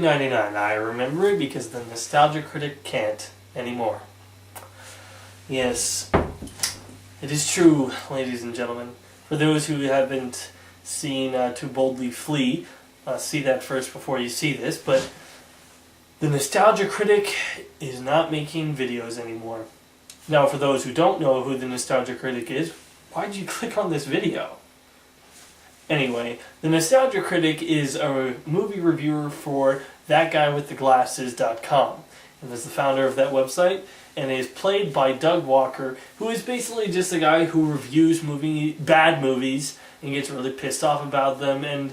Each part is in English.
1999. I remember it because the Nostailgia Critic can't anymore. Yes, it is true, ladies and gentlemen. For those who haven't seen To Boldly Flee, see that first before you see this, but the Nostailgia Critic is not making videos anymore. Now, for those who don't know who the Nostailgia Critic is, why'd you click on this video? Anyway, the Nostailgia Critic is a movie reviewer for ThatGuyWithTheGlasses.com. He was the founder of that website, and is played by Doug Walker, who is basically just a guy who reviews bad movies and gets really pissed off about them. And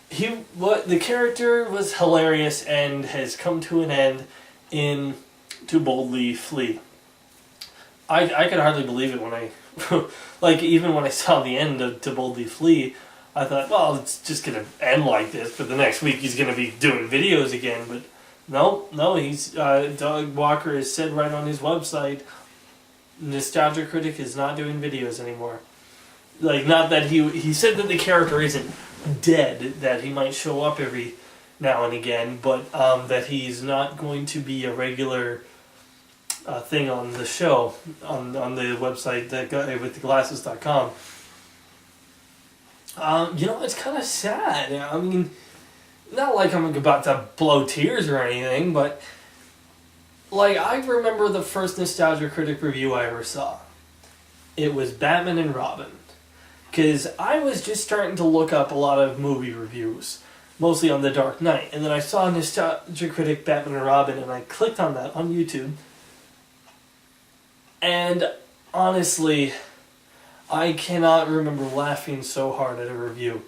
the character was hilarious and has come to an end in To Boldly Flee. I could hardly believe it when even when I saw the end of To Boldly Flee, I thought, well, it's just going to end like this, but the next week he's going to be doing videos again. But no, Doug Walker has said right on his website, Nostailgia Critic is not doing videos anymore. Not that he said that the character isn't dead, that he might show up every now and again, but that he's not going to be a regular thing on the show, on the website, ThatGuyWithTheGlasses.com. It's kind of sad. I mean, not like I'm about to blow tears or anything, but I remember the first Nostailgia Critic review I ever saw. It was Batman and Robin. Because I was just starting to look up a lot of movie reviews, mostly on The Dark Knight. And then I saw Nostailgia Critic Batman and Robin, and I clicked on that on YouTube. And honestly, I cannot remember laughing so hard at a review.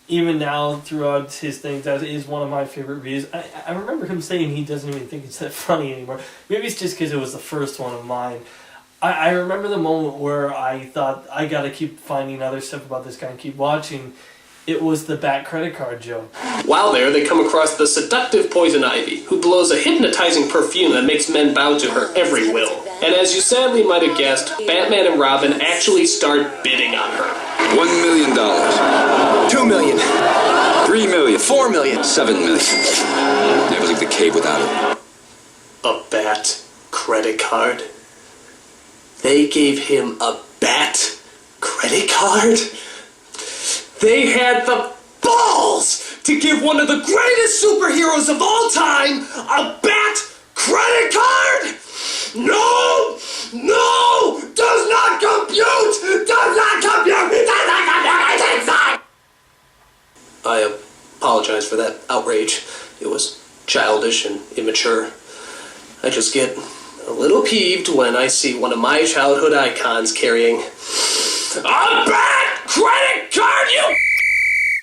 Even now, throughout his thing, that is one of my favorite reviews. I remember him saying he doesn't even think it's that funny anymore. Maybe it's just because it was the first one of mine. I remember the moment where I thought, I gotta keep finding other stuff about this guy and keep watching. It was the Bat credit card joke. While there, they come across the seductive Poison Ivy, who blows a hypnotizing perfume that makes men bow to her every will. And as you sadly might have guessed, Batman and Robin actually start bidding on her. $1 million. $2 million. $3 million. $4 million. $7 million. Never leave the cave without it. A Bat credit card? They gave him a Bat credit card? They had the balls to give one of the greatest superheroes of all time a Bat credit card? No! No! Does not compute! Does not compute! Does not compute! I take that! I apologize for that outrage. It was childish and immature. I just get a little peeved when I see one of my childhood icons carrying a Bat credit card, you!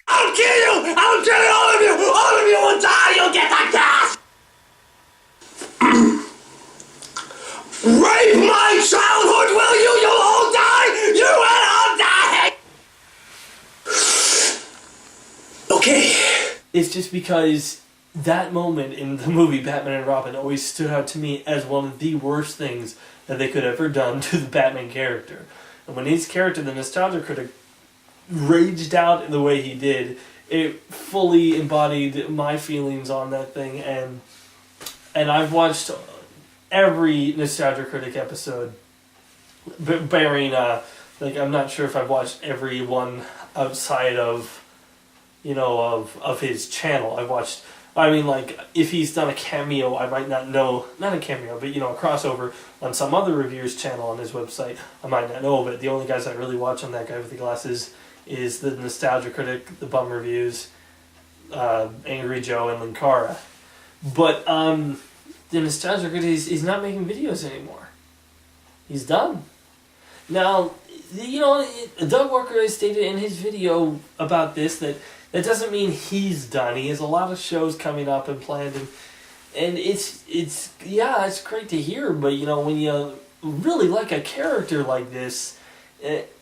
I'll kill you! I'll kill all of you! All of you will die! You'll get the gas! Rape my childhood, will you? You'll all die! You will all die! Okay. It's just because that moment in the movie Batman and Robin always stood out to me as one of the worst things that they could have ever done to the Batman character. And when his character, the Nostailgia Critic, raged out in the way he did, it fully embodied my feelings on that thing. And I've watched every Nostailgia Critic episode, bearing, I'm not sure if I've watched every one outside of, of his channel. I've watched, if he's done a cameo, I might not a cameo, but, a crossover on some other reviewer's channel on his website, I might not know of it. The only guys I really watch on That Guy With The Glasses is the Nostailgia Critic, the Bum Reviews, Angry Joe, and Linkara. But, the Nostailgia Critic is not making videos anymore. He's done. Now, Doug Walker has stated in his video about this that doesn't mean he's done. He has a lot of shows coming up and planned, and it's great to hear. But when you really like a character like this, it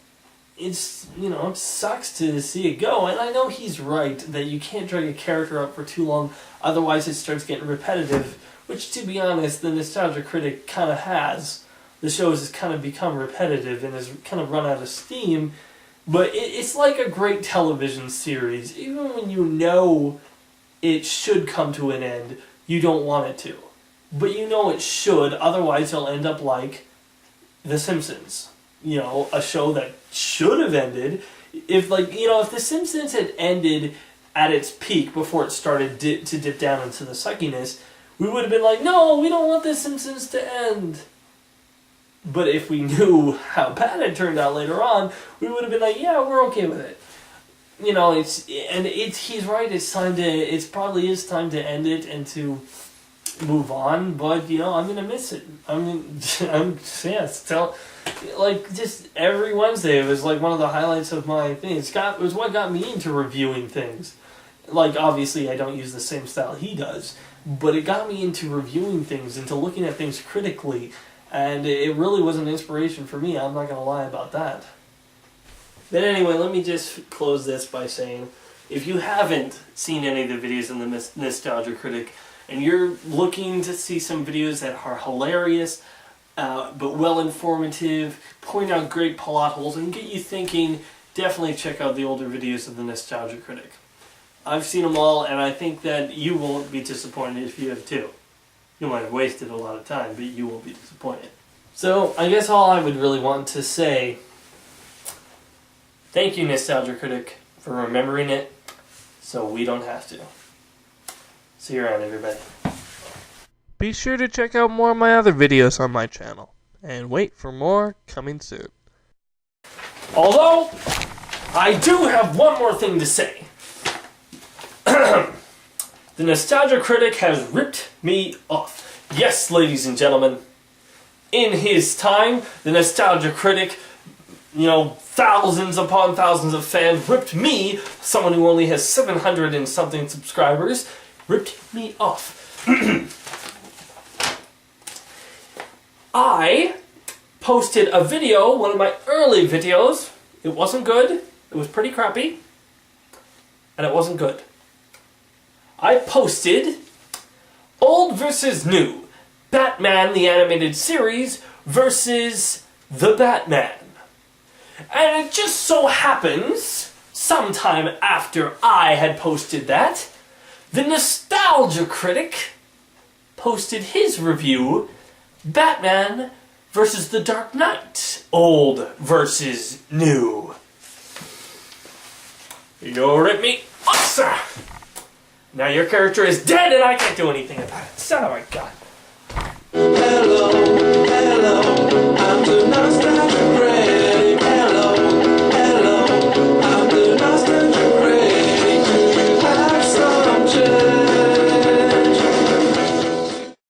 sucks to see it go. And I know he's right that you can't drag a character up for too long, otherwise it starts getting repetitive. Which, to be honest, the Nostailgia Critic kind of has. The show has kind of become repetitive and has kind of run out of steam. But it's like a great television series. Even when it should come to an end, you don't want it to. But you know it should, otherwise you'll end up like The Simpsons. You know, a show that should have ended. If The Simpsons had ended at its peak before it started to dip down into the suckiness, we would have been like, no, we don't want The Simpsons to end. But if we knew how bad it turned out later on, we would have been like, yeah, we're okay with it. You know, he's right, it probably is time to end it and to move on, but, you know, I'm gonna miss it. Just every Wednesday, it was like one of the highlights of my thing. It was what got me into reviewing things. Like, obviously, I don't use the same style he does, but it got me into reviewing things, into looking at things critically, and it really was an inspiration for me. I'm not gonna lie about that. But anyway, let me just close this by saying, if you haven't seen any of the videos in the Nostailgia Critic, and you're looking to see some videos that are hilarious, but well informative, point out great plot holes, and get you thinking, definitely check out the older videos of the Nostailgia Critic. I've seen them all, and I think that you won't be disappointed if you have too. You might have wasted a lot of time, but you won't be disappointed. So, I guess all I would really want to say, thank you, Nostailgia Critic, for remembering it, so we don't have to. See you around, everybody. Be sure to check out more of my other videos on my channel, and wait for more coming soon. Although, I do have one more thing to say. The Nostailgia Critic has ripped me off. Yes, ladies and gentlemen, in his time, the Nostailgia Critic, you know, thousands upon thousands of fans, ripped me, someone who only has 700 and something subscribers, ripped me off. I posted a video, one of my early videos. It wasn't good. It was pretty crappy. And it wasn't good. I posted Old versus New, Batman the Animated Series versus The Batman. And it just so happens, sometime after I had posted that, the Nostailgia Critic posted his review, Batman versus The Dark Knight, Old versus New. You rip me off, sir! Now your character is dead and I can't do anything about it. Son of a gun. Hello, I'm the Nostailgia